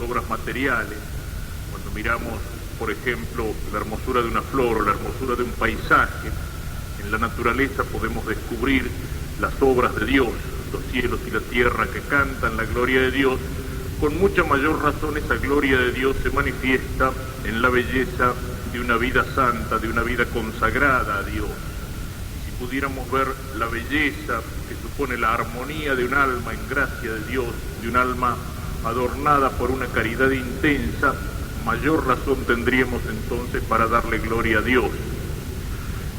obras materiales. Cuando miramos, por ejemplo, la hermosura de una flor o la hermosura de un paisaje, en la naturaleza podemos descubrir las obras de Dios, los cielos y la tierra que cantan la gloria de Dios. Con mucha mayor razón esa gloria de Dios se manifiesta en la belleza de una vida santa, de una vida consagrada a Dios. Si pudiéramos ver la belleza que supone la armonía de un alma en gracia de Dios, de un alma adornada por una caridad intensa, mayor razón tendríamos entonces para darle gloria a Dios.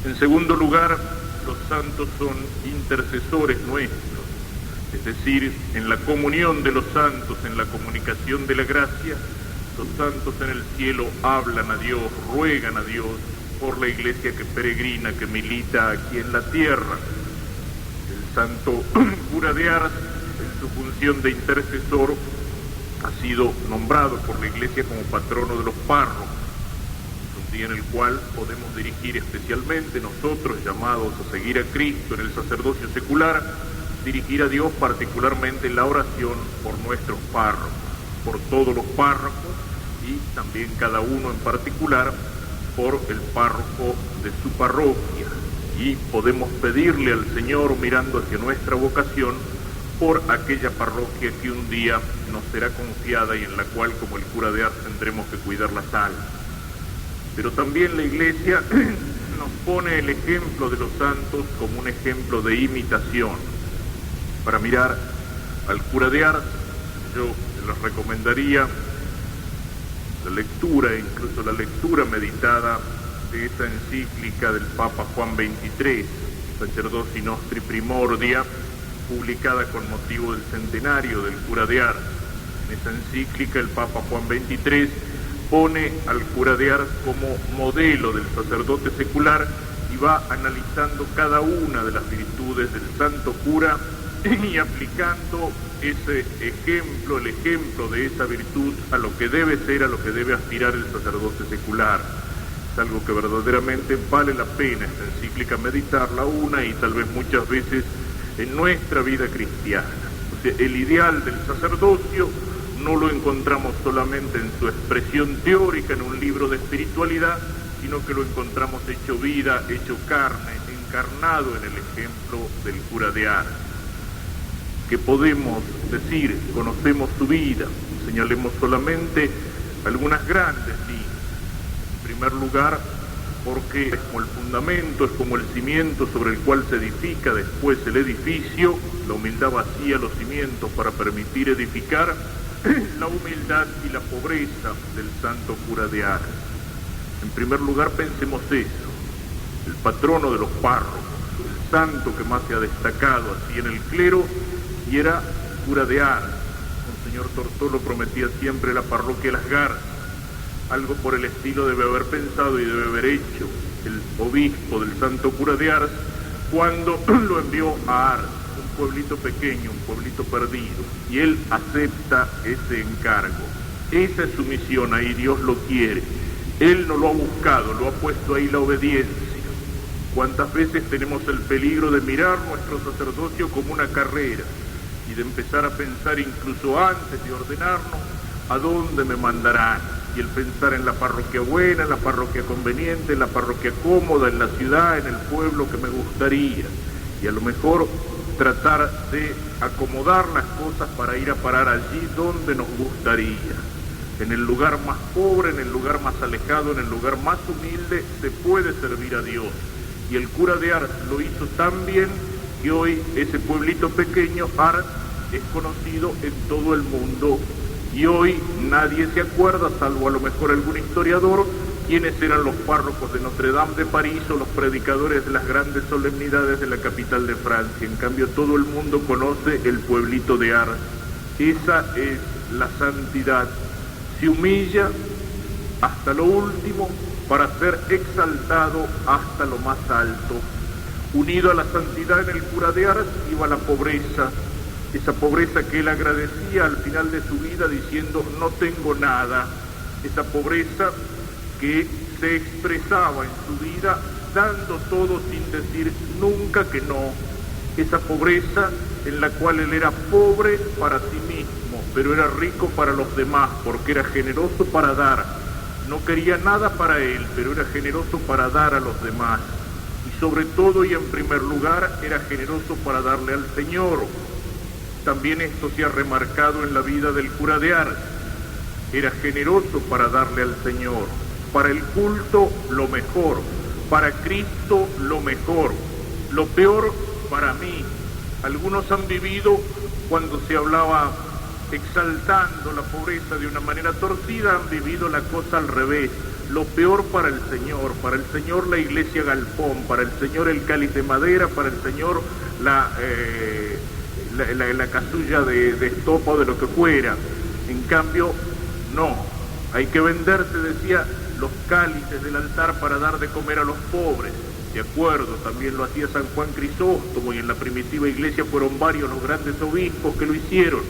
En segundo lugar, los santos son intercesores nuestros, es decir, en la comunión de los santos, en la comunicación de la gracia, los santos en el cielo hablan a Dios, ruegan a Dios por la iglesia que peregrina, que milita aquí en la tierra. El santo cura de Ars, en su función de intercesor, ha sido nombrado por la iglesia como patrono de los párrocos. Es un día en el cual podemos dirigir especialmente nosotros, llamados a seguir a Cristo en el sacerdocio secular, dirigir a Dios particularmente en la oración por nuestros párrocos, por todos los párrocos y también cada uno en particular por el párroco de su parroquia. Y podemos pedirle al Señor, mirando hacia nuestra vocación, por aquella parroquia que un día nos será confiada y en la cual, como el cura de Ars, tendremos que cuidar las almas. Pero también la Iglesia nos pone el ejemplo de los santos como un ejemplo de imitación. Para mirar al cura de Ars, yo les recomendaría la lectura, incluso la lectura meditada de esa encíclica del Papa Juan XXIII, Sacerdoci Nostri Primordia, publicada con motivo del centenario del cura de Ars. En esa encíclica el Papa Juan XXIII pone al cura de Ars como modelo del sacerdote secular y va analizando cada una de las virtudes del santo cura y aplicando ese ejemplo, el ejemplo de esa virtud a lo que debe ser, a lo que debe aspirar el sacerdote secular. Es algo que verdaderamente vale la pena esta encíclica meditarla una y tal vez muchas veces en nuestra vida cristiana. O sea, el ideal del sacerdocio no lo encontramos solamente en su expresión teórica en un libro de espiritualidad, sino que lo encontramos hecho vida, hecho carne, encarnado en el ejemplo del cura de Ars. ¿Qué podemos decir? Conocemos su vida, señalemos solamente algunas grandes líneas. En primer lugar, porque es como el fundamento, es como el cimiento sobre el cual se edifica después el edificio. La humildad vacía los cimientos para permitir edificar. La humildad y la pobreza del santo cura de Ars. En primer lugar, pensemos eso, el patrono de los párrocos, el santo que más se ha destacado así en el clero, y era cura de Ars. Monseñor Tortolo prometía siempre la parroquia Las Garzas. Algo por el estilo debe haber pensado y debe haber hecho el obispo del santo cura de Ars cuando lo envió a Ars, un pueblito pequeño, un pueblito perdido, y él acepta ese encargo. Esa es su misión, ahí Dios lo quiere. Él no lo ha buscado, lo ha puesto ahí la obediencia. ¿Cuántas veces tenemos el peligro de mirar nuestro sacerdocio como una carrera y de empezar a pensar incluso antes de ordenarnos a dónde me mandarán? Y el pensar en la parroquia buena, en la parroquia conveniente, en la parroquia cómoda, en la ciudad, en el pueblo que me gustaría. Y a lo mejor tratar de acomodar las cosas para ir a parar allí donde nos gustaría. En el lugar más pobre, en el lugar más alejado, en el lugar más humilde, se puede servir a Dios. Y el cura de Ars lo hizo tan bien que hoy ese pueblito pequeño, Ars, es conocido en todo el mundo. Y hoy nadie se acuerda, salvo a lo mejor algún historiador, quiénes eran los párrocos de Notre Dame de París o los predicadores de las grandes solemnidades de la capital de Francia. En cambio, todo el mundo conoce el pueblito de Ars. Esa es la santidad. Se humilla hasta lo último para ser exaltado hasta lo más alto. Unido a la santidad en el cura de Ars iba la pobreza, esa pobreza que él agradecía al final de su vida diciendo no tengo nada, esa pobreza que se expresaba en su vida dando todo sin decir nunca que no, esa pobreza en la cual él era pobre para sí mismo, pero era rico para los demás porque era generoso para dar. No quería nada para él, pero era generoso para dar a los demás. Y sobre todo y en primer lugar, era generoso para darle al Señor. También esto se ha remarcado en la vida del cura de Ars. Era generoso para darle al Señor. Para el culto, lo mejor. Para Cristo, lo mejor. Lo peor, para mí. Algunos han vivido cuando se hablaba exaltando la pobreza de una manera torcida, han vivido la cosa al revés. Lo peor para el Señor la iglesia galpón, para el Señor el cáliz de madera, para el Señor la casulla de estopa o de lo que fuera. En cambio, no, hay que venderse, decía, los cálices del altar para dar de comer a los pobres. De acuerdo, también lo hacía San Juan Crisóstomo, y en la primitiva iglesia fueron varios los grandes obispos que lo hicieron.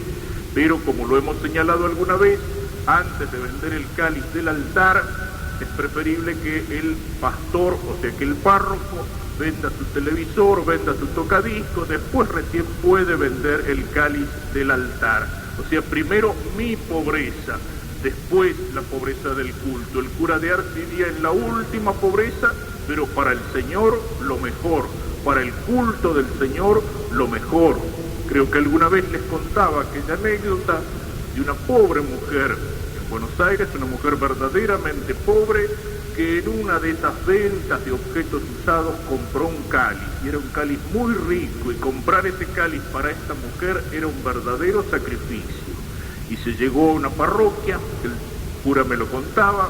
Pero como lo hemos señalado alguna vez, antes de vender el cáliz del altar, es preferible que el pastor, o sea que el párroco, venda su televisor, venda su tocadiscos, después recién puede vender el cáliz del altar. O sea, primero mi pobreza, después la pobreza del culto. El cura de Ars vivía en la última pobreza, pero para el Señor lo mejor, para el culto del Señor lo mejor. Creo que alguna vez les contaba aquella anécdota de una pobre mujer en Buenos Aires, una mujer verdaderamente pobre, que en una de esas ventas de objetos usados compró un cáliz, y era un cáliz muy rico, y comprar ese cáliz para esta mujer era un verdadero sacrificio. Y se llegó a una parroquia, el cura me lo contaba,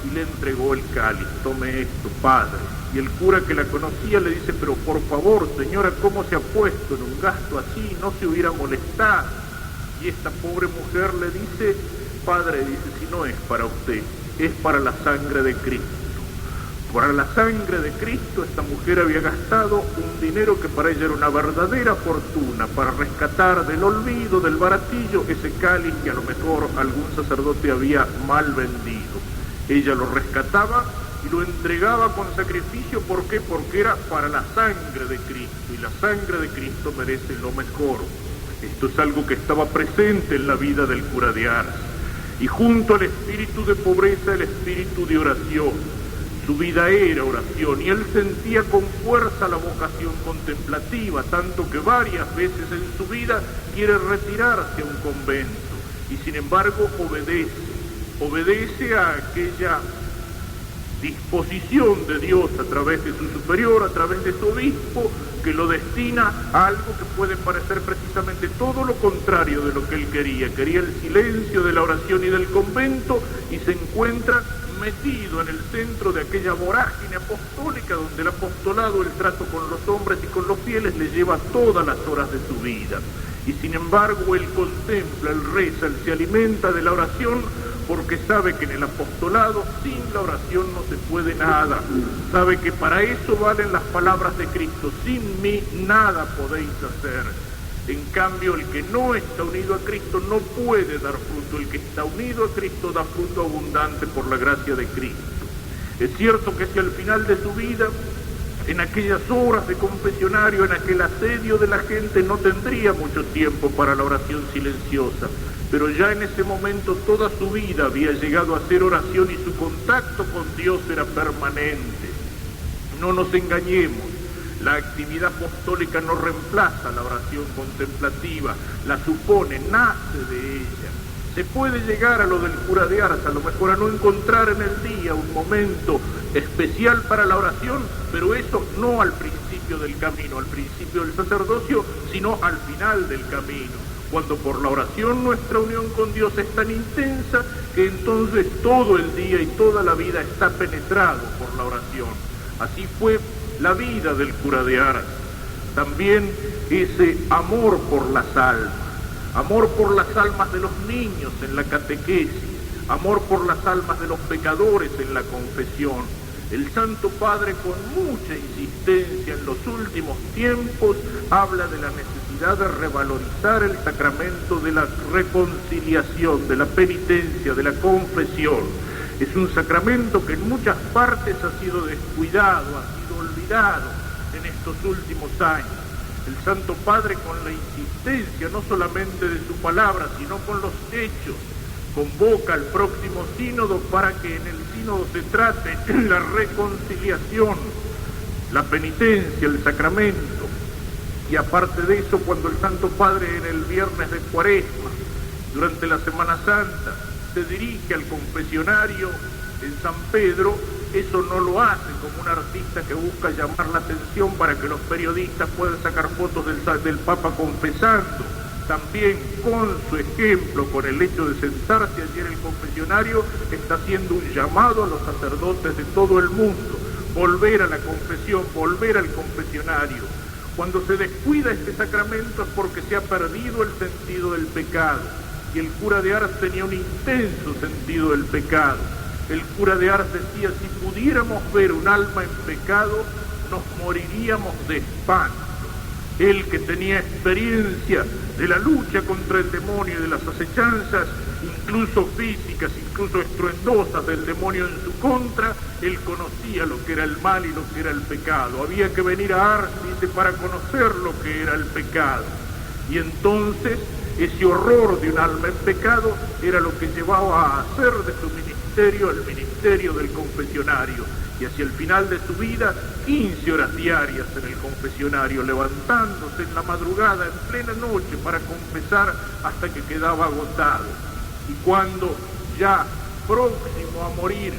y le entregó el cáliz. Tome esto, padre. Y el cura, que la conocía, le dice: pero por favor, señora, ¿cómo se ha puesto en un gasto así? No se hubiera molestado. Y esta pobre mujer le dice: padre, dice, si no es para usted, es para la sangre de Cristo. Para la sangre de Cristo esta mujer había gastado un dinero que para ella era una verdadera fortuna, para rescatar del olvido, del baratillo, ese cáliz que a lo mejor algún sacerdote había mal vendido. Ella lo rescataba y lo entregaba con sacrificio. ¿Por qué? Porque era para la sangre de Cristo, y la sangre de Cristo merece lo mejor. Esto es algo que estaba presente en la vida del cura de Ars. Y junto al espíritu de pobreza, el espíritu de oración. Su vida era oración, y él sentía con fuerza la vocación contemplativa, tanto que varias veces en su vida quiere retirarse a un convento, y sin embargo obedece a aquella disposición de Dios a través de su superior, a través de su obispo, que lo destina a algo que puede parecer precisamente todo lo contrario de lo que él quería. Quería el silencio de la oración y del convento, y se encuentra metido en el centro de aquella vorágine apostólica donde el apostolado, el trato con los hombres y con los fieles, le lleva todas las horas de su vida. Y sin embargo él contempla, él reza, él se alimenta de la oración, porque sabe que en el apostolado sin la oración no se puede nada. Sabe que para eso valen las palabras de Cristo: sin mí nada podéis hacer. En cambio, el que no está unido a Cristo no puede dar fruto. El que está unido a Cristo da fruto abundante por la gracia de Cristo. Es cierto que si al final de su vida, en aquellas horas de confesionario, en aquel asedio de la gente, no tendría mucho tiempo para la oración silenciosa, pero ya en ese momento toda su vida había llegado a hacer oración, y su contacto con Dios era permanente. No nos engañemos. La actividad apostólica no reemplaza la oración contemplativa, la supone, nace de ella. Se puede llegar a lo del cura de Ars, a lo mejor a no encontrar en el día un momento especial para la oración, pero eso no al principio del camino, al principio del sacerdocio, sino al final del camino, cuando por la oración nuestra unión con Dios es tan intensa que entonces todo el día y toda la vida está penetrado por la oración. Así fue la vida del cura de Ars. También ese amor por las almas de los niños en la catequesis, amor por las almas de los pecadores en la confesión. El Santo Padre, con mucha insistencia en los últimos tiempos, habla de la necesidad de revalorizar el sacramento de la reconciliación, de la penitencia, de la confesión. Es un sacramento que en muchas partes ha sido descuidado, ha sido olvidado en estos últimos años. El Santo Padre, con la insistencia no solamente de su palabra, sino con los hechos, convoca al próximo sínodo para que en el sínodo se trate la reconciliación, la penitencia, el sacramento. Y aparte de eso, cuando el Santo Padre en el viernes de Cuaresma, durante la Semana Santa, se dirige al confesionario en San Pedro, eso no lo hace como un artista que busca llamar la atención para que los periodistas puedan sacar fotos del Papa confesando. También con su ejemplo, con el hecho de sentarse allí en el confesionario, está haciendo un llamado a los sacerdotes de todo el mundo, volver a la confesión, volver al confesionario. Cuando se descuida este sacramento es porque se ha perdido el sentido del pecado, y el cura de Ars tenía un intenso sentido del pecado. El cura de Ars decía, si pudiéramos ver un alma en pecado, nos moriríamos de espanto. Él, que tenía experiencia de la lucha contra el demonio y de las acechanzas, incluso físicas, incluso estruendosas del demonio en su contra, él conocía lo que era el mal y lo que era el pecado. Había que venir a Ars, dice, para conocer lo que era el pecado. Y entonces ese horror de un alma en pecado era lo que llevaba a hacer de su ministerio el ministerio del confesionario. Y hacia el final de su vida, 15 horas diarias en el confesionario, levantándose en la madrugada, en plena noche, para confesar hasta que quedaba agotado. Y cuando ya próximo a morir,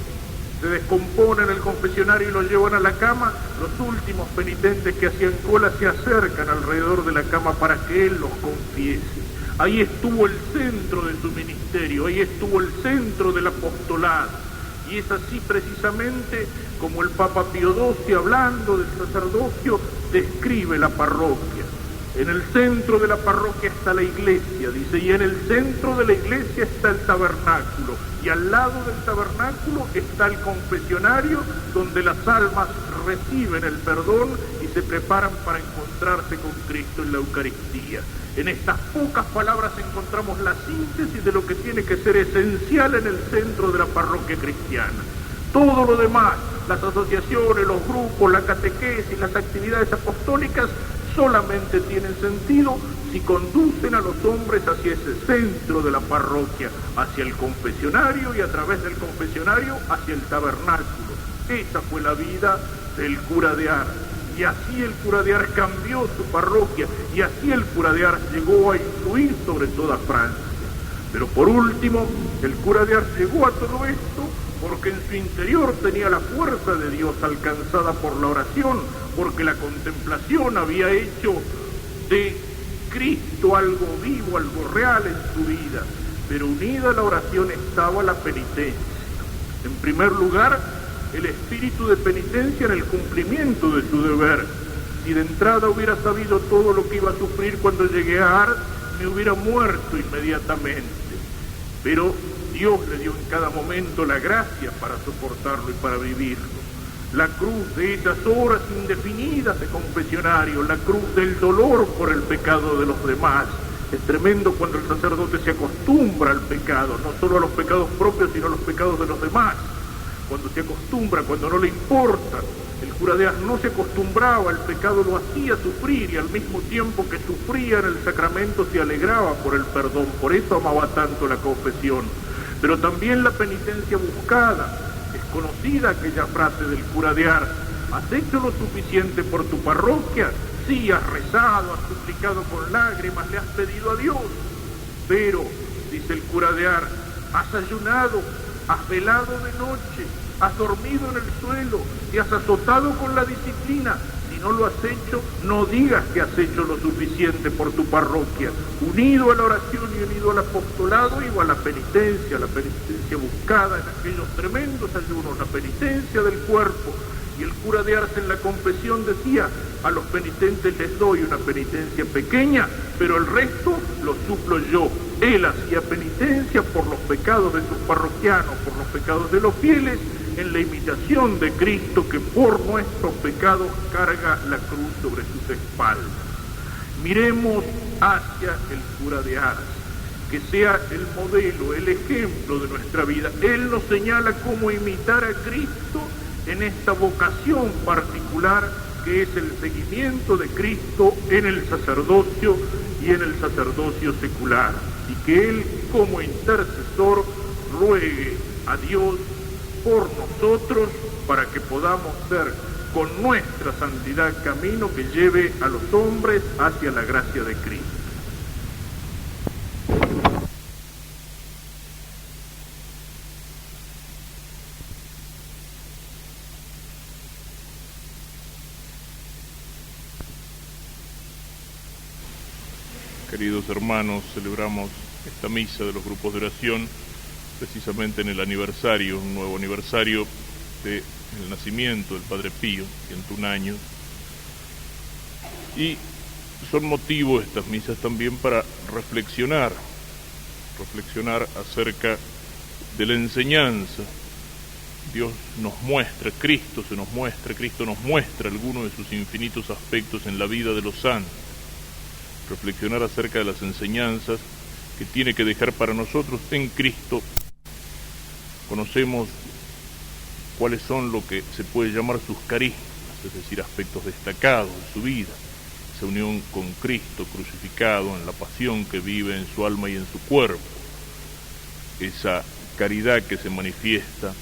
se descompone en el confesionario y lo llevan a la cama, los últimos penitentes que hacían cola se acercan alrededor de la cama para que él los confiese. Ahí estuvo el centro de su ministerio, ahí estuvo el centro del apostolado. Y es así precisamente como el Papa Pío XII, hablando del sacerdocio, describe la parroquia. En el centro de la parroquia está la iglesia, dice, y en el centro de la iglesia está el tabernáculo, y al lado del tabernáculo está el confesionario, donde las almas reciben el perdón y se preparan para encontrarse con Cristo en la Eucaristía. En estas pocas palabras encontramos la síntesis de lo que tiene que ser esencial en el centro de la parroquia cristiana. Todo lo demás, las asociaciones, los grupos, la catequesis, las actividades apostólicas, solamente tienen sentido si conducen a los hombres hacia ese centro de la parroquia, hacia el confesionario y a través del confesionario hacia el tabernáculo. Esa fue la vida del cura de Ars. Y así el cura de Ars cambió su parroquia, y así el cura de Ars llegó a influir sobre toda Francia. Pero por último, el cura de Ars llegó a todo esto porque en su interior tenía la fuerza de Dios alcanzada por la oración, porque la contemplación había hecho de Cristo algo vivo, algo real en su vida. Pero unida a la oración estaba la penitencia. En primer lugar, el espíritu de penitencia en el cumplimiento de su deber. Si de entrada hubiera sabido todo lo que iba a sufrir cuando llegué a Ars, me hubiera muerto inmediatamente. Pero Dios le dio en cada momento la gracia para soportarlo y para vivirlo. La cruz de esas horas indefinidas de confesionario, la cruz del dolor por el pecado de los demás. Es tremendo cuando el sacerdote se acostumbra al pecado, no solo a los pecados propios, sino a los pecados de los demás. Cuando se acostumbra, cuando no le importa. El cura de Ars no se acostumbraba, el pecado lo hacía sufrir, y al mismo tiempo que sufría en el sacramento se alegraba por el perdón. Por eso amaba tanto la confesión. Pero también la penitencia buscada. Es conocida aquella frase del cura de Ars: ¿has hecho lo suficiente por tu parroquia? Sí, has rezado, has suplicado con lágrimas, le has pedido a Dios. Pero, dice el cura de Ars, has ayunado, has velado de noche, has dormido en el suelo, te has azotado con la disciplina. Si no lo has hecho, no digas que has hecho lo suficiente por tu parroquia. Unido a la oración y unido al apostolado, iba a la penitencia buscada en aquellos tremendos ayunos, la penitencia del cuerpo. Y el cura de Ars en la confesión decía: a los penitentes les doy una penitencia pequeña, pero el resto lo suplo yo. Él hacía penitencia por los pecados de sus parroquianos, por los pecados de los fieles, en la imitación de Cristo, que por nuestros pecados carga la cruz sobre sus espaldas. Miremos hacia el cura de Ars, que sea el modelo, el ejemplo de nuestra vida. Él nos señala cómo imitar a Cristo en esta vocación particular que es el seguimiento de Cristo en el sacerdocio y en el sacerdocio secular, y que Él, como intercesor, ruegue a Dios por nosotros para que podamos ser con nuestra santidad camino que lleve a los hombres hacia la gracia de Cristo. Queridos hermanos, celebramos esta misa de los grupos de oración precisamente en el aniversario, un nuevo aniversario del nacimiento del Padre Pío, 101 años. Y son motivo estas misas también para reflexionar acerca de la enseñanza. Dios nos muestra, Cristo nos muestra algunos de sus infinitos aspectos en la vida de los santos. Reflexionar acerca de las enseñanzas que tiene que dejar para nosotros en Cristo. Conocemos cuáles son lo que se puede llamar sus carismas, es decir, aspectos destacados de su vida, esa unión con Cristo crucificado en la pasión que vive en su alma y en su cuerpo, esa caridad que se manifiesta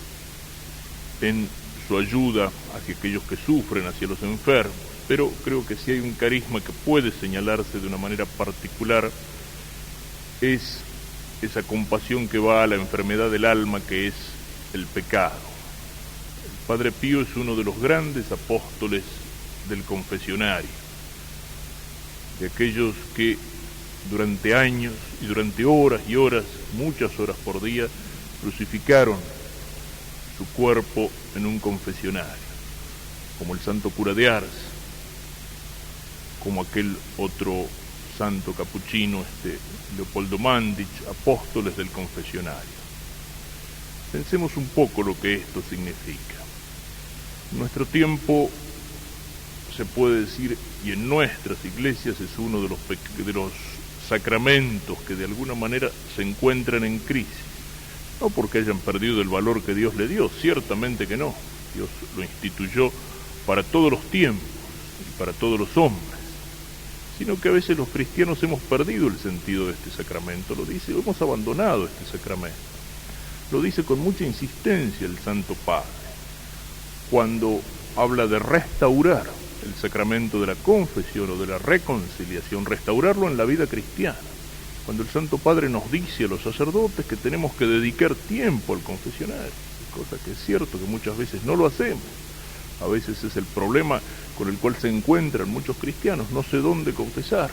en su ayuda hacia aquellos que sufren, hacia los enfermos. Pero creo que si hay un carisma que puede señalarse de una manera particular, es esa compasión que va a la enfermedad del alma, que es el pecado. El Padre Pío es uno de los grandes apóstoles del confesionario, de aquellos que durante años y durante horas y horas, muchas horas por día, crucificaron su cuerpo en un confesionario, como el santo cura de Ars, como aquel otro santo capuchino, Leopoldo Mandic, apóstoles del confesionario. Pensemos un poco lo que esto significa. En nuestro tiempo se puede decir, y en nuestras iglesias es uno de los sacramentos que de alguna manera se encuentran en crisis, no porque hayan perdido el valor que Dios le dio, ciertamente que no. Dios lo instituyó para todos los tiempos y para todos los hombres, sino que a veces los cristianos hemos perdido el sentido de este sacramento. Lo dice, hemos abandonado este sacramento. Lo dice con mucha insistencia el Santo Padre, cuando habla de restaurar el sacramento de la confesión o de la reconciliación, restaurarlo en la vida cristiana. Cuando el Santo Padre nos dice a los sacerdotes que tenemos que dedicar tiempo al confesionario, cosa que es cierto que muchas veces no lo hacemos. A veces es el problema con el cual se encuentran muchos cristianos, no sé dónde confesar.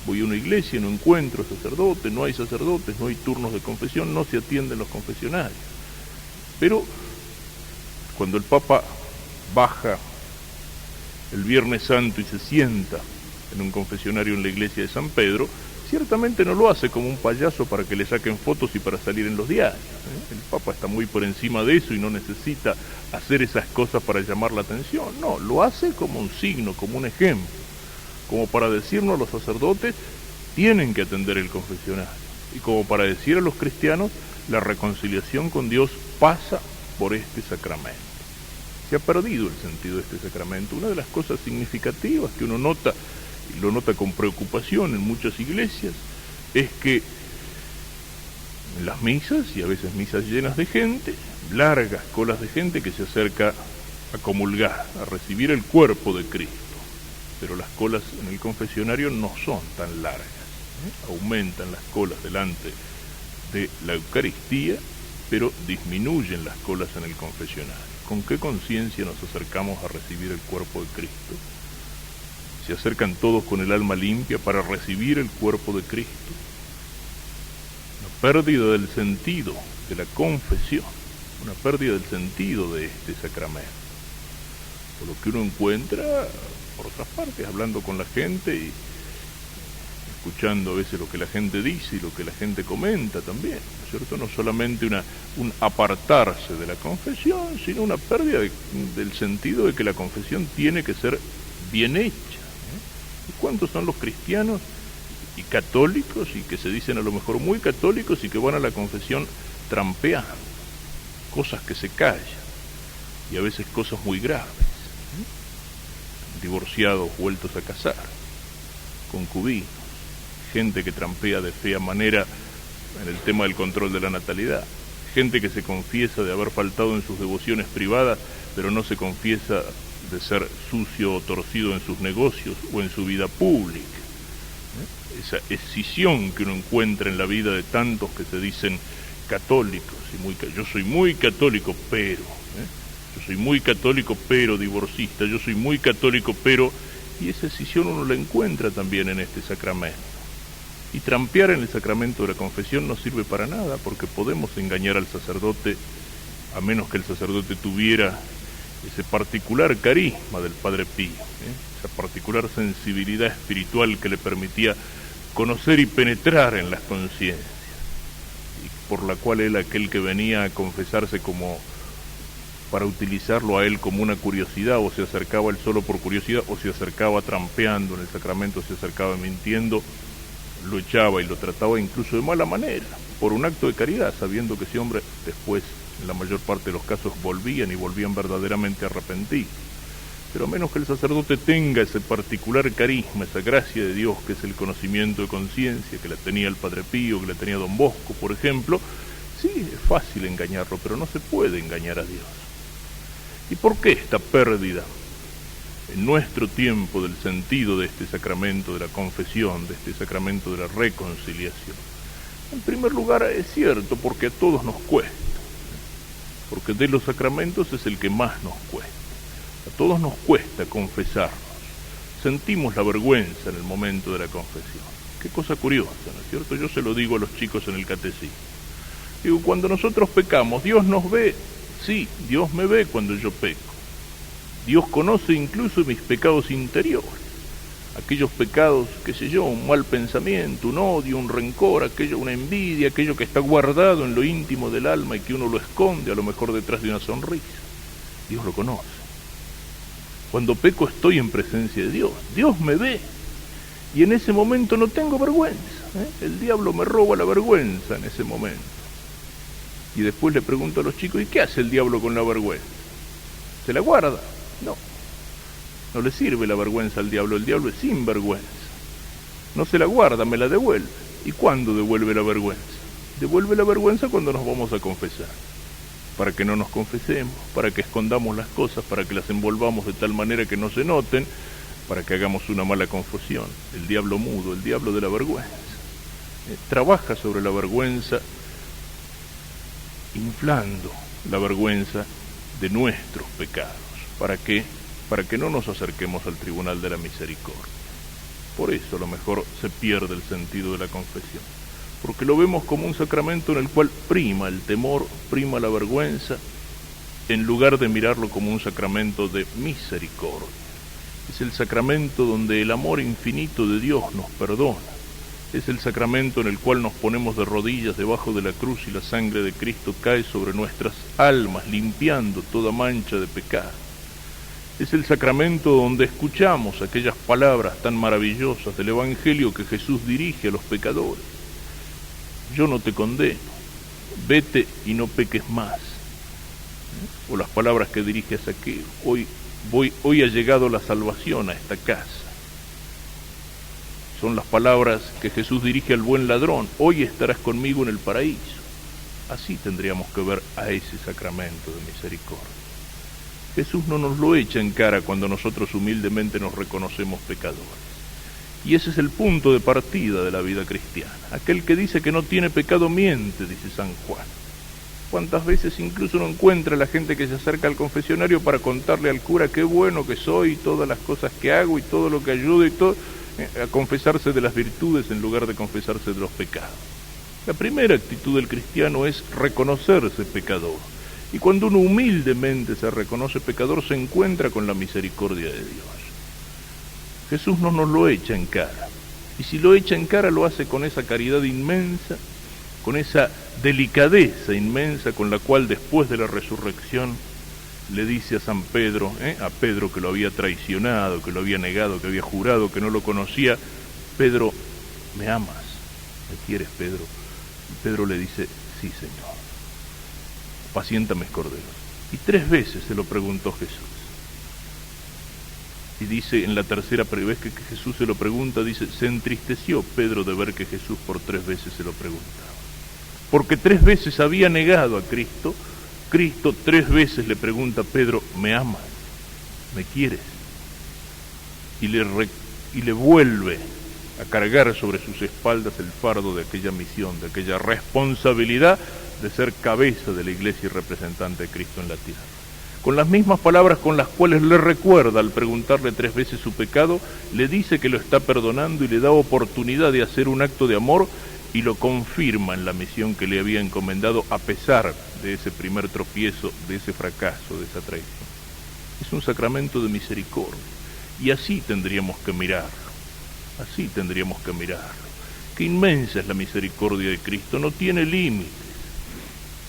Voy a una iglesia y no encuentro sacerdotes, no hay sacerdotes, no hay turnos de confesión, no se atienden los confesionarios. Pero cuando el Papa baja el Viernes Santo y se sienta en un confesionario en la iglesia de San Pedro, ciertamente no lo hace como un payaso para que le saquen fotos y para salir en los diarios. El Papa está muy por encima de eso y no necesita hacer esas cosas para llamar la atención. No, lo hace como un signo, como un ejemplo, como para decirnos a los sacerdotes, tienen que atender el confesionario, y como para decir a los cristianos, la reconciliación con Dios pasa por este sacramento. Se ha perdido el sentido de este sacramento. Una de las cosas significativas que uno nota, y lo nota con preocupación en muchas iglesias, es que en las misas, y a veces misas llenas de gente, largas colas de gente que se acerca a comulgar, a recibir el cuerpo de Cristo. Pero las colas en el confesionario no son tan largas, aumentan las colas delante de la Eucaristía, pero disminuyen las colas en el confesionario. ¿Con qué conciencia nos acercamos a recibir el cuerpo de Cristo? Se acercan todos con el alma limpia para recibir el cuerpo de Cristo. Una pérdida del sentido de la confesión, una pérdida del sentido de este sacramento. Por lo que uno encuentra por otras partes, hablando con la gente y escuchando a veces lo que la gente dice y lo que la gente comenta también, ¿no es cierto? No solamente un apartarse de la confesión, sino una pérdida del sentido de que la confesión tiene que ser bien hecha. ¿Y cuántos son los cristianos y católicos, y que se dicen a lo mejor muy católicos, y que van a la confesión trampeando, cosas que se callan, y a veces cosas muy graves? divorciados vueltos a casar, concubinos, gente que trampea de fea manera en el tema del control de la natalidad, gente que se confiesa de haber faltado en sus devociones privadas, pero no se confiesa de ser sucio o torcido en sus negocios o en su vida pública. Esa escisión que uno encuentra en la vida de tantos que se dicen católicos, yo soy muy católico, pero, yo soy muy católico, pero divorcista, yo soy muy católico, pero, y esa escisión uno la encuentra también en este sacramento. Y trampear en el sacramento de la confesión no sirve para nada, porque podemos engañar al sacerdote, a menos que el sacerdote tuviera ese particular carisma del Padre Pío, esa particular sensibilidad espiritual que le permitía conocer y penetrar en las conciencias, y por la cual él, aquel que venía a confesarse como para utilizarlo a él como una curiosidad, o se acercaba él solo por curiosidad, o se acercaba trampeando en el sacramento, se acercaba mintiendo, lo echaba y lo trataba incluso de mala manera, por un acto de caridad, sabiendo que ese hombre después, en la mayor parte de los casos, volvían verdaderamente arrepentidos. Pero a menos que el sacerdote tenga ese particular carisma, esa gracia de Dios, que es el conocimiento de conciencia, que la tenía el Padre Pío, que la tenía Don Bosco, por ejemplo, sí, es fácil engañarlo, pero no se puede engañar a Dios. ¿Y por qué esta pérdida en nuestro tiempo del sentido de este sacramento de la confesión, de este sacramento de la reconciliación? En primer lugar, es cierto, porque a todos nos cuesta, porque de los sacramentos es el que más nos cuesta. A todos nos cuesta confesarnos, sentimos la vergüenza en el momento de la confesión. Qué cosa curiosa, ¿no es cierto? Yo se lo digo a los chicos en el catecismo. Digo, cuando nosotros pecamos, ¿Dios nos ve? Sí, Dios me ve cuando yo peco. Dios conoce incluso mis pecados interiores, aquellos pecados, qué sé yo, un mal pensamiento, un odio, un rencor, aquello, una envidia, aquello que está guardado en lo íntimo del alma y que uno lo esconde a lo mejor detrás de una sonrisa. Dios lo conoce. Cuando peco estoy en presencia de Dios, Dios me ve, y en ese momento no tengo vergüenza, El diablo me roba la vergüenza en ese momento. Y después le pregunto a los chicos, ¿y qué hace el diablo con la vergüenza? ¿Se la guarda? No le sirve la vergüenza al diablo, el diablo es sinvergüenza. No se la guarda, me la devuelve. ¿Y cuándo devuelve la vergüenza? Devuelve la vergüenza cuando nos vamos a confesar, para que no nos confesemos, para que escondamos las cosas, para que las envolvamos de tal manera que no se noten, para que hagamos una mala confusión. El diablo mudo, el diablo de la vergüenza, trabaja sobre la vergüenza, inflando la vergüenza de nuestros pecados. ¿Para qué? Para que no nos acerquemos al tribunal de la misericordia. Por eso a lo mejor se pierde el sentido de la confesión, porque lo vemos como un sacramento en el cual prima el temor, prima la vergüenza, en lugar de mirarlo como un sacramento de misericordia. Es el sacramento donde el amor infinito de Dios nos perdona. Es el sacramento en el cual nos ponemos de rodillas debajo de la cruz y la sangre de Cristo cae sobre nuestras almas, limpiando toda mancha de pecado. Es el sacramento donde escuchamos aquellas palabras tan maravillosas del Evangelio que Jesús dirige a los pecadores. Yo no te condeno, vete y no peques más. O las palabras que dirige a Zaqueo, hoy ha llegado la salvación a esta casa. Son las palabras que Jesús dirige al buen ladrón, hoy estarás conmigo en el paraíso. Así tendríamos que ver a ese sacramento de misericordia. Jesús no nos lo echa en cara cuando nosotros humildemente nos reconocemos pecadores. Y ese es el punto de partida de la vida cristiana. Aquel que dice que no tiene pecado miente, dice San Juan. ¿Cuántas veces incluso uno encuentra a la gente que se acerca al confesionario para contarle al cura qué bueno que soy, y todas las cosas que hago y todo lo que ayudo y todo, a confesarse de las virtudes en lugar de confesarse de los pecados? La primera actitud del cristiano es reconocerse pecador. Y cuando uno humildemente se reconoce pecador, se encuentra con la misericordia de Dios. Jesús no nos lo echa en cara. Y si lo echa en cara, lo hace con esa caridad inmensa, con esa delicadeza inmensa con la cual después de la resurrección le dice a San Pedro, a Pedro que lo había traicionado, que lo había negado, que había jurado que no lo conocía: Pedro, ¿me amas? ¿Me quieres, Pedro? Y Pedro le dice: sí, Señor. Apacienta mis corderos. Y 3 veces se lo preguntó Jesús. Y dice en la tercera vez que Jesús se lo pregunta, dice, se entristeció Pedro de ver que Jesús por 3 veces se lo preguntaba. Porque 3 veces había negado a Cristo. Cristo 3 veces le pregunta a Pedro, ¿me amas? ¿Me quieres? Y le vuelve a cargar sobre sus espaldas el fardo de aquella misión, de aquella responsabilidad de ser cabeza de la iglesia y representante de Cristo en la tierra. Con las mismas palabras con las cuales le recuerda al preguntarle 3 veces su pecado, le dice que lo está perdonando y le da oportunidad de hacer un acto de amor y lo confirma en la misión que le había encomendado a pesar de ese primer tropiezo, de ese fracaso, de esa traición. Es un sacramento de misericordia y así tendríamos que mirarlo, así tendríamos que mirarlo. Qué inmensa es la misericordia de Cristo, no tiene límites.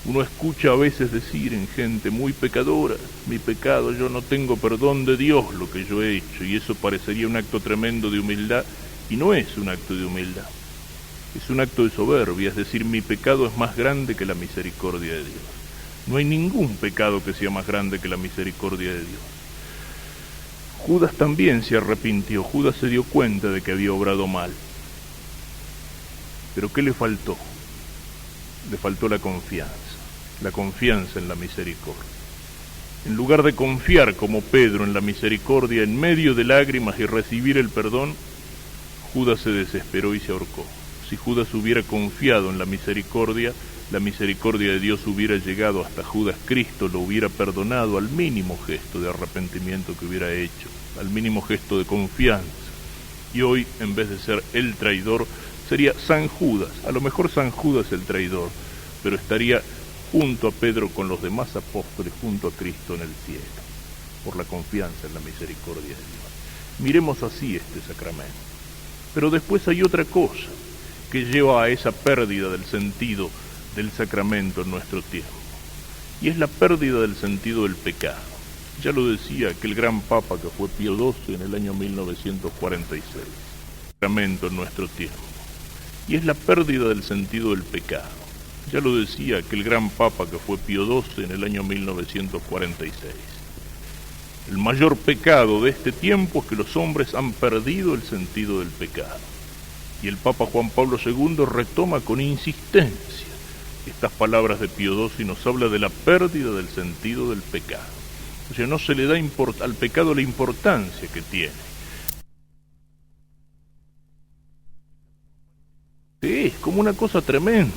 Uno escucha a veces decir en gente muy pecadora, mi pecado, yo no tengo perdón de Dios lo que yo he hecho, y eso parecería un acto tremendo de humildad, y no es un acto de humildad, es un acto de soberbia, es decir, mi pecado es más grande que la misericordia de Dios. No hay ningún pecado que sea más grande que la misericordia de Dios. Judas también se arrepintió, Judas se dio cuenta de que había obrado mal. Pero ¿qué le faltó? Le faltó la confianza en la misericordia. En lugar de confiar como Pedro en la misericordia en medio de lágrimas y recibir el perdón, Judas se desesperó y se ahorcó. Si Judas hubiera confiado en la misericordia de Dios hubiera llegado hasta Judas. Cristo lo hubiera perdonado al mínimo gesto de arrepentimiento que hubiera hecho, al mínimo gesto de confianza. Y hoy, en vez de ser el traidor, sería San Judas, a lo mejor San Judas el traidor, pero estaría junto a Pedro con los demás apóstoles, junto a Cristo en el cielo, por la confianza en la misericordia de Dios. Miremos así este sacramento. Pero después hay otra cosa que lleva a esa pérdida del sentido del sacramento en nuestro tiempo, y es la pérdida del sentido del pecado. Ya lo decía aquel gran papa que fue Pío XII en el año 1946, sacramento en nuestro tiempo, y es la pérdida del sentido del pecado. Ya lo decía aquel gran papa que fue Pío XII en el año 1946. El mayor pecado de este tiempo es que los hombres han perdido el sentido del pecado. Y el Papa Juan Pablo II retoma con insistencia estas palabras de Pío XII y nos habla de la pérdida del sentido del pecado. O sea, no se le da al pecado la importancia que tiene. Es como una cosa tremenda,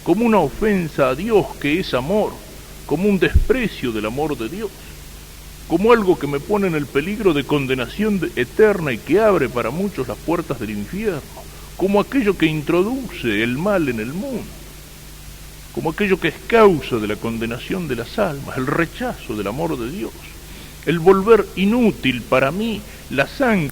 como una ofensa a Dios que es amor, como un desprecio del amor de Dios, como algo que me pone en el peligro de condenación eterna y que abre para muchos las puertas del infierno, como aquello que introduce el mal en el mundo, como aquello que es causa de la condenación de las almas, el rechazo del amor de Dios, el volver inútil para mí la sangre.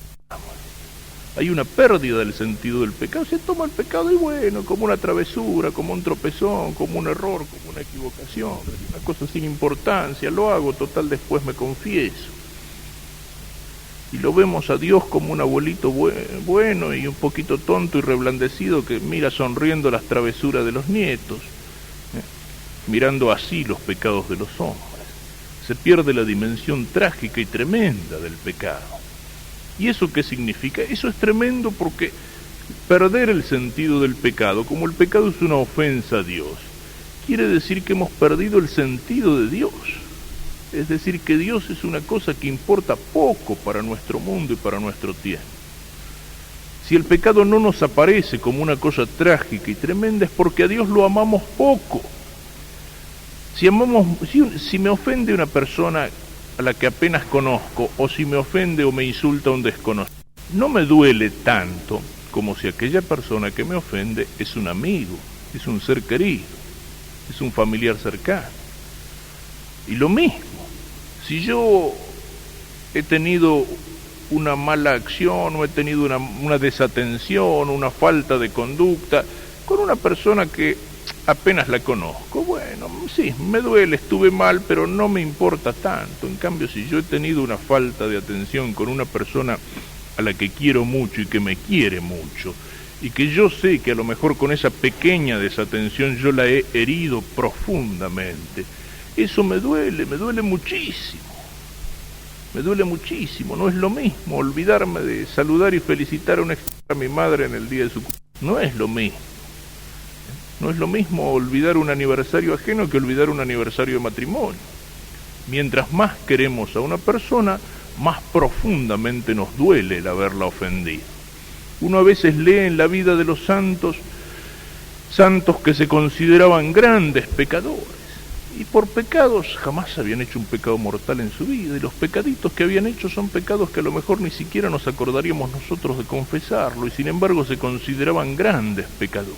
Hay una pérdida del sentido del pecado, se toma el pecado y bueno, como una travesura, como un tropezón, como un error, como una equivocación, una cosa sin importancia, lo hago, total después me confieso. Y lo vemos a Dios como un abuelito bueno y un poquito tonto y reblandecido que mira sonriendo las travesuras de los nietos, mirando así los pecados de los hombres. Se pierde la dimensión trágica y tremenda del pecado. ¿Y eso qué significa? Eso es tremendo porque perder el sentido del pecado, como el pecado es una ofensa a Dios, quiere decir que hemos perdido el sentido de Dios. Es decir, que Dios es una cosa que importa poco para nuestro mundo y para nuestro tiempo. Si el pecado no nos aparece como una cosa trágica y tremenda es porque a Dios lo amamos poco. Si me ofende una persona a la que apenas conozco, o si me ofende o me insulta un desconocido, no me duele tanto como si aquella persona que me ofende es un amigo, es un ser querido, es un familiar cercano. Y lo mismo, si yo he tenido una mala acción o he tenido una desatención, una falta de conducta con una persona que apenas la conozco, bueno, sí, me duele, estuve mal, pero no me importa tanto. En cambio, si yo he tenido una falta de atención con una persona a la que quiero mucho y que me quiere mucho, y que yo sé que a lo mejor con esa pequeña desatención yo la he herido profundamente, eso me duele muchísimo. Me duele muchísimo, no es lo mismo olvidarme de saludar y felicitar a mi madre en el día de su cumpleaños. No es lo mismo. No es lo mismo olvidar un aniversario ajeno que olvidar un aniversario de matrimonio. Mientras más queremos a una persona, más profundamente nos duele el haberla ofendido. Uno a veces lee en la vida de los santos que se consideraban grandes pecadores, y por pecados jamás habían hecho un pecado mortal en su vida, y los pecaditos que habían hecho son pecados que a lo mejor ni siquiera nos acordaríamos nosotros de confesarlo, y sin embargo se consideraban grandes pecadores.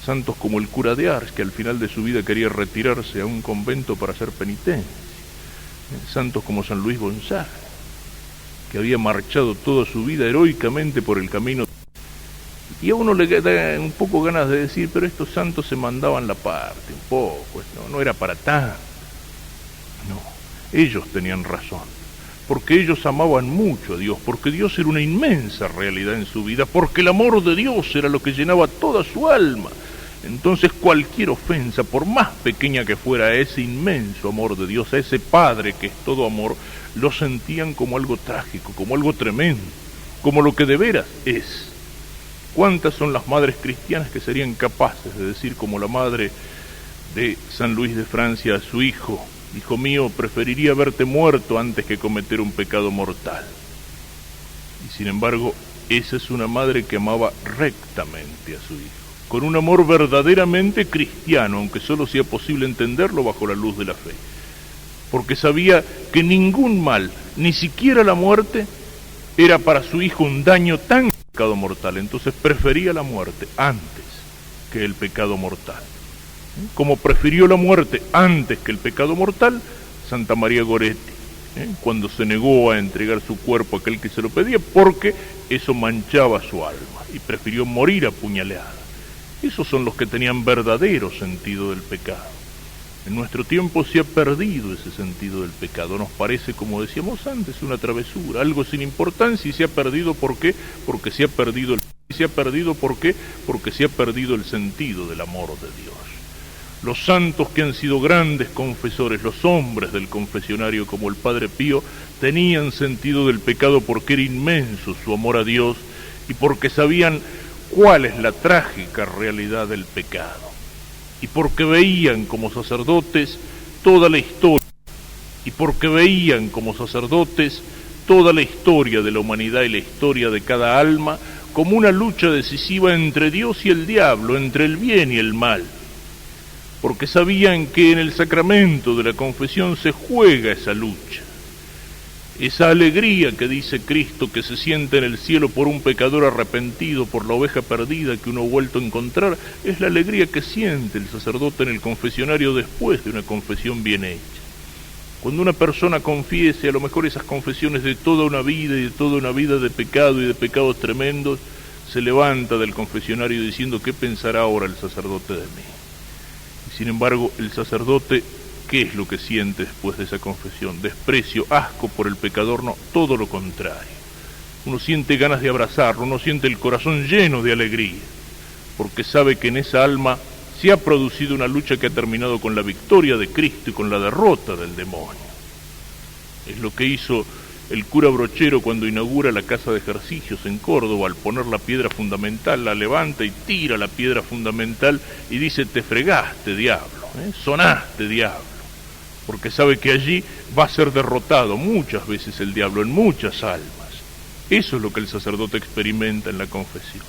Santos como el cura de Ars, que al final de su vida quería retirarse a un convento para hacer penitencia. Santos como San Luis Gonzaga, que había marchado toda su vida heroicamente por el camino. Y a uno le da un poco ganas de decir, pero estos santos se mandaban la parte, un poco, no era para tanto. No, ellos tenían razón, porque ellos amaban mucho a Dios, porque Dios era una inmensa realidad en su vida, porque el amor de Dios era lo que llenaba toda su alma. Entonces cualquier ofensa, por más pequeña que fuera, a ese inmenso amor de Dios, a ese Padre que es todo amor, lo sentían como algo trágico, como algo tremendo, como lo que de veras es. ¿Cuántas son las madres cristianas que serían capaces de decir, como la madre de San Luis de Francia a su hijo: hijo mío, preferiría verte muerto antes que cometer un pecado mortal? Y sin embargo, esa es una madre que amaba rectamente a su hijo, con un amor verdaderamente cristiano, aunque solo sea posible entenderlo bajo la luz de la fe, porque sabía que ningún mal, ni siquiera la muerte, era para su hijo un daño tan pecado mortal. Entonces prefería la muerte antes que el pecado mortal. Como prefirió la muerte antes que el pecado mortal Santa María Goretti, cuando se negó a entregar su cuerpo a aquel que se lo pedía, porque eso manchaba su alma, y prefirió morir apuñaleada. Esos son los que tenían verdadero sentido del pecado. En nuestro tiempo se ha perdido ese sentido del pecado. Nos parece, como decíamos antes, una travesura, algo sin importancia, y se ha perdido. ¿Por qué? Porque se ha perdido ¿por qué? Porque se ha perdido el sentido del amor de Dios. Los santos que han sido grandes confesores, los hombres del confesionario como el Padre Pío, tenían sentido del pecado porque era inmenso su amor a Dios y porque sabían cuál es la trágica realidad del pecado, y porque veían como sacerdotes toda la historia, de la humanidad y la historia de cada alma como una lucha decisiva entre Dios y el diablo, entre el bien y el mal, porque sabían que en el sacramento de la confesión se juega esa lucha. Esa alegría que dice Cristo que se siente en el cielo por un pecador arrepentido, por la oveja perdida que uno ha vuelto a encontrar, es la alegría que siente el sacerdote en el confesionario después de una confesión bien hecha. Cuando una persona confiese a lo mejor esas confesiones de toda una vida y de toda una vida de pecado y de pecados tremendos, se levanta del confesionario diciendo: ¿qué pensará ahora el sacerdote de mí? Y sin embargo, el sacerdote, ¿qué es lo que siente después de esa confesión? Desprecio, asco por el pecador. No, todo lo contrario. Uno siente ganas de abrazarlo, uno siente el corazón lleno de alegría, porque sabe que en esa alma se ha producido una lucha que ha terminado con la victoria de Cristo y con la derrota del demonio. Es lo que hizo el cura Brochero cuando inaugura la casa de ejercicios en Córdoba. Al poner la piedra fundamental, la levanta y tira la piedra fundamental y dice: te fregaste, diablo, sonaste, diablo, porque sabe que allí va a ser derrotado muchas veces el diablo en muchas almas. Eso es lo que el sacerdote experimenta en la confesión.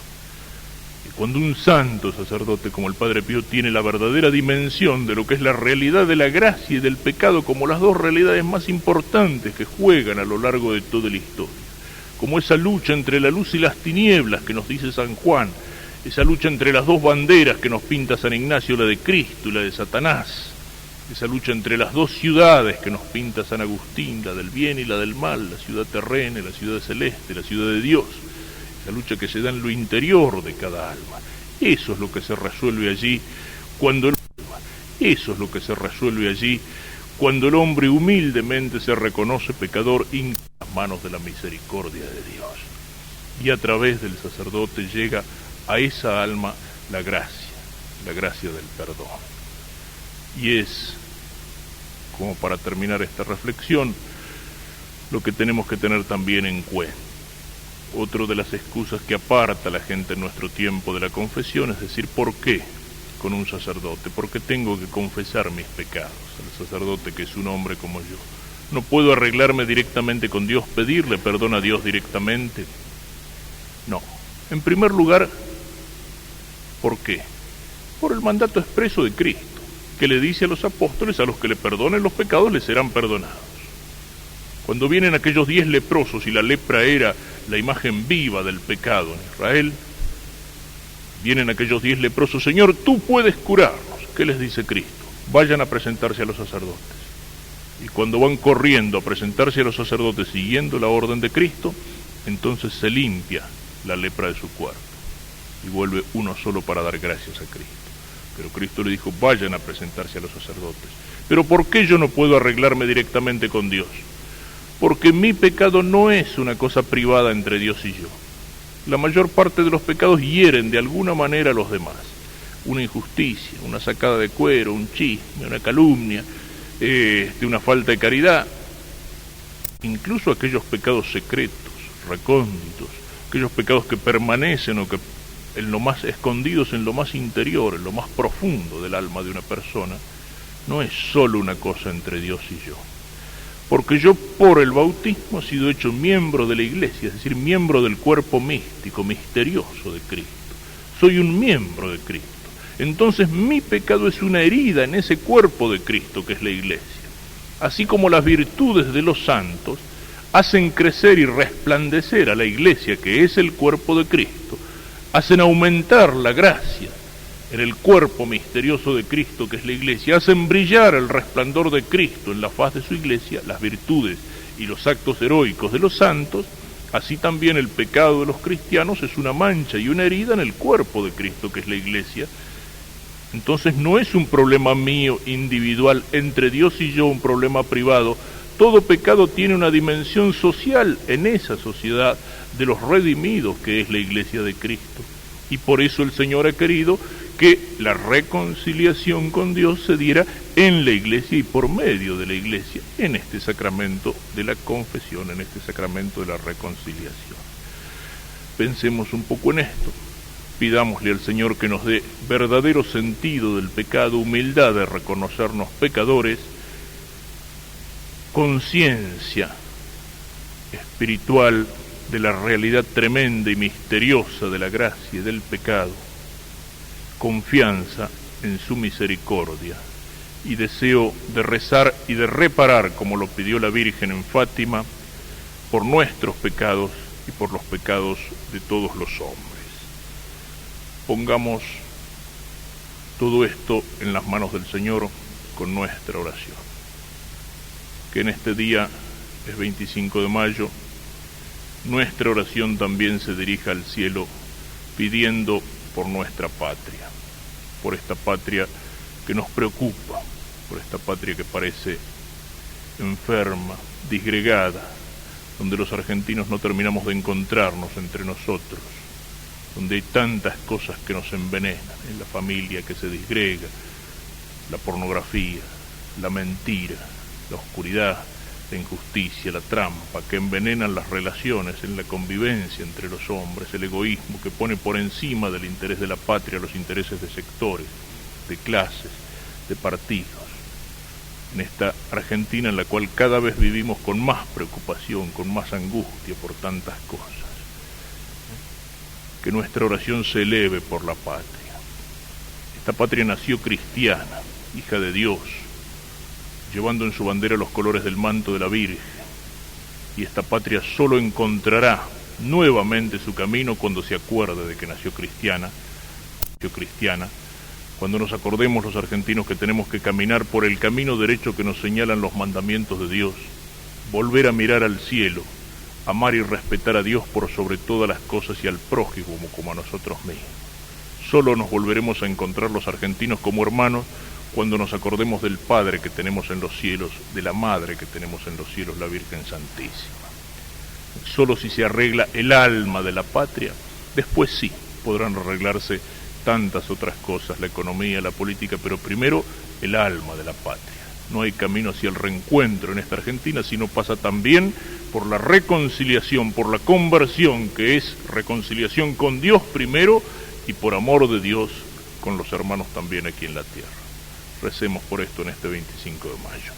Y cuando un santo sacerdote como el Padre Pío tiene la verdadera dimensión de lo que es la realidad de la gracia y del pecado como las dos realidades más importantes que juegan a lo largo de toda la historia, como esa lucha entre la luz y las tinieblas que nos dice San Juan, esa lucha entre las dos banderas que nos pinta San Ignacio, la de Cristo y la de Satanás, esa lucha entre las dos ciudades que nos pinta San Agustín, la del bien y la del mal, la ciudad terrena y la ciudad celeste, la ciudad de Dios, esa lucha que se da en lo interior de cada alma. Eso es lo que se resuelve allí cuando el hombre humildemente se reconoce pecador en las manos de la misericordia de Dios. Y a través del sacerdote llega a esa alma la gracia del perdón. Y es, como para terminar esta reflexión, lo que tenemos que tener también en cuenta. Otra de las excusas que aparta a la gente en nuestro tiempo de la confesión es decir, ¿por qué con un sacerdote? ¿Por qué tengo que confesar mis pecados al sacerdote que es un hombre como yo? ¿No puedo arreglarme directamente con Dios, pedirle perdón a Dios directamente? No. En primer lugar, ¿por qué? Por el mandato expreso de Cristo, que le dice a los apóstoles, a los que le perdonen los pecados les serán perdonados. Cuando vienen aquellos 10 leprosos y la lepra era la imagen viva del pecado en Israel, vienen aquellos 10 leprosos, Señor, tú puedes curarnos. ¿Qué les dice Cristo? Vayan a presentarse a los sacerdotes. Y cuando van corriendo a presentarse a los sacerdotes siguiendo la orden de Cristo, entonces se limpia la lepra de su cuerpo y vuelve uno solo para dar gracias a Cristo. Pero Cristo le dijo, vayan a presentarse a los sacerdotes. ¿Pero por qué yo no puedo arreglarme directamente con Dios? Porque mi pecado no es una cosa privada entre Dios y yo. La mayor parte de los pecados hieren de alguna manera a los demás. Una injusticia, una sacada de cuero, un chisme, una calumnia, una falta de caridad. Incluso aquellos pecados secretos, recónditos, aquellos pecados que permanecen o que en lo más escondidos, en lo más interior, en lo más profundo del alma de una persona, no es solo una cosa entre Dios y yo. Porque yo por el bautismo he sido hecho miembro de la iglesia, es decir, miembro del cuerpo místico, misterioso de Cristo. Soy un miembro de Cristo. Entonces mi pecado es una herida en ese cuerpo de Cristo que es la iglesia. Así como las virtudes de los santos hacen crecer y resplandecer a la iglesia que es el cuerpo de Cristo, hacen aumentar la gracia en el cuerpo misterioso de Cristo que es la iglesia, hacen brillar el resplandor de Cristo en la faz de su iglesia, las virtudes y los actos heroicos de los santos, así también el pecado de los cristianos es una mancha y una herida en el cuerpo de Cristo que es la iglesia. Entonces no es un problema mío individual entre Dios y yo, un problema privado. Todo pecado tiene una dimensión social en esa sociedad de los redimidos que es la iglesia de Cristo. Y por eso el Señor ha querido que la reconciliación con Dios se diera en la iglesia y por medio de la iglesia, en este sacramento de la confesión, en este sacramento de la reconciliación. Pensemos un poco en esto. Pidámosle al Señor que nos dé verdadero sentido del pecado, humildad de reconocernos pecadores, conciencia espiritual de la realidad tremenda y misteriosa de la gracia y del pecado, confianza en su misericordia y deseo de rezar y de reparar, como lo pidió la Virgen en Fátima, por nuestros pecados y por los pecados de todos los hombres. Pongamos todo esto en las manos del Señor con nuestra oración. Que en este día, es 25 de mayo, nuestra oración también se dirija al cielo pidiendo por nuestra patria, por esta patria que nos preocupa, por esta patria que parece enferma, disgregada, donde los argentinos no terminamos de encontrarnos entre nosotros, donde hay tantas cosas que nos envenenan, en la familia que se disgrega, la pornografía, la mentira, la oscuridad, la injusticia, la trampa, que envenenan las relaciones en la convivencia entre los hombres, el egoísmo que pone por encima del interés de la patria los intereses de sectores, de clases, de partidos. En esta Argentina en la cual cada vez vivimos con más preocupación, con más angustia por tantas cosas. Que nuestra oración se eleve por la patria. Esta patria nació cristiana, hija de Dios, llevando en su bandera los colores del manto de la Virgen, y esta patria solo encontrará nuevamente su camino cuando se acuerde de que nació cristiana, cuando nos acordemos los argentinos que tenemos que caminar por el camino derecho que nos señalan los mandamientos de Dios, volver a mirar al cielo, amar y respetar a Dios por sobre todas las cosas y al prójimo como a nosotros mismos. Solo nos volveremos a encontrar los argentinos como hermanos cuando nos acordemos del Padre que tenemos en los cielos, de la Madre que tenemos en los cielos, la Virgen Santísima. Solo si se arregla el alma de la patria, después sí podrán arreglarse tantas otras cosas, la economía, la política, pero primero el alma de la patria. no hay camino hacia el reencuentro en esta Argentina, sino pasa también por la reconciliación, por la conversión, que es reconciliación con Dios primero y por amor de Dios con los hermanos también aquí en la tierra. Recemos por esto en este 25 de mayo.